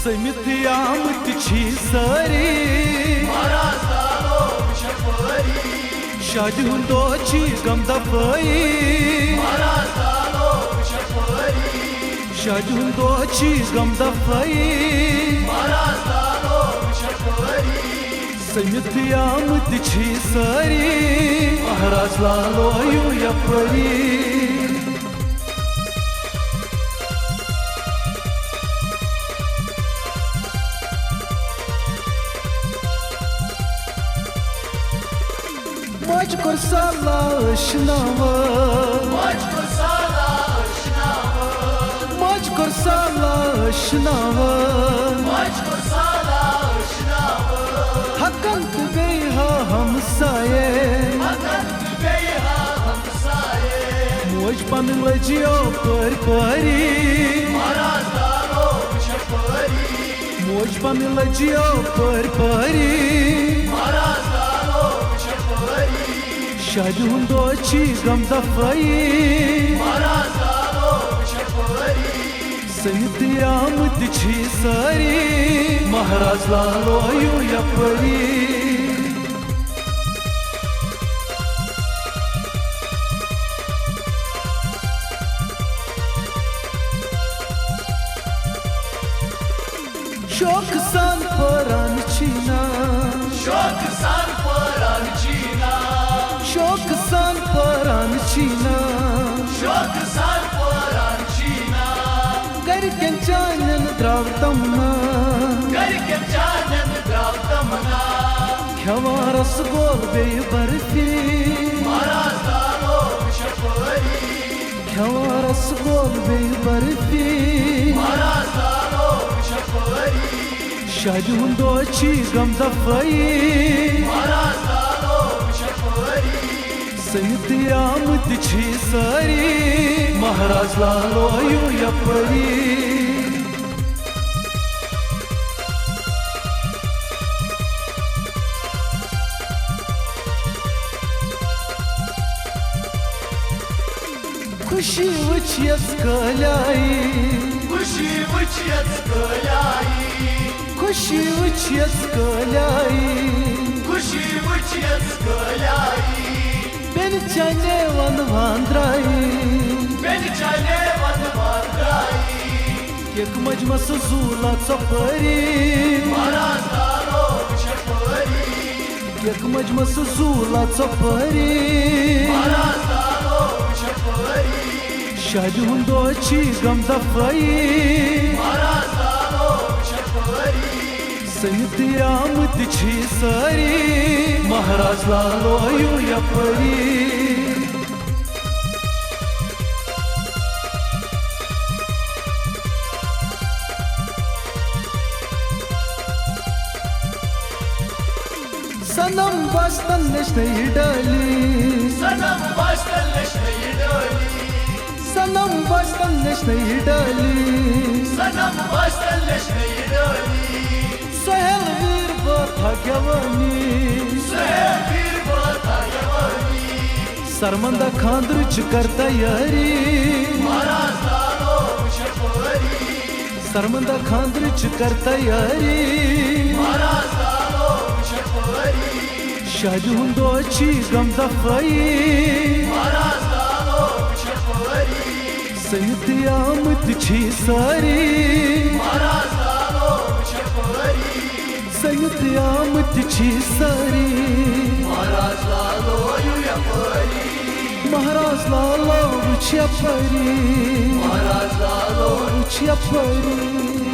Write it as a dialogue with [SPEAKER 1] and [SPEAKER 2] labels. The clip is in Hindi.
[SPEAKER 1] समित आमत छी सारी शादी हुंदो छी गम दफाई शादी हुंदो छी गम दफाई समित आमत छी सारी महाराज लालो you यपरी Maçkur salaşnava Maçkur salaşnava Maçkur salaşnava Maçkur salaşnava Hakan beyha hamsaye Hakan beyha hamsaye Moj panlajiyo parpari Marazalo chapari Moj panlajiyo parpari Marazalo शादी हुंदो छी गम दफाई समित आमत छी सारी महाराज लालो यू यपरी शौक सान परान छीना शौक सान परान छीना शौक सान परान छीना शौक सान परान छीना कर के चानन द्राव तमना कर के चानन द्राव तमना खवा रसगोल बे बर्फी महाराज लालो छपरी खवा रसगोल बे बर्फी महाराज लालो छपरी शादी हुंदो छी गम दफाई महाराज लालो छपरी समित आमत छी सारी महाराज लालो यू यपरी खुशी वचियस कलाई खुशी वचियस कलाई खुशी वचियस कलाई खुशी वचियस कलाई Ben çane van vandrai Ben çane van vandrai Kek majması zula tsapari Maraz dalo chapari Kek majması zula tsapari Maraz dalo chapari Shadi hundo chi gam dafai Maraz dalo chapari समित आमत छी सारी महाराज लालो यू यपरी सनम बस्तन नशने डाली सनम बस्तन नशने डाली सनम बस्तन नशने डाली सनम बस्तन नशने डाली Sahel bir batagavani Sahel bir batagavani Sarmanda khandır çıkar tayari Maraz dalo chapari Sarmanda khandır çıkar tayari Maraz dalo chapari Shadi hundo chi gam dafai Maraz dalo chapari Samiत आमत छी सारी Maraz dalo chapari समित आमत छी सारी महाराज लालो यू यपरी महाराज लालो छपरी महाराज लालो छपरी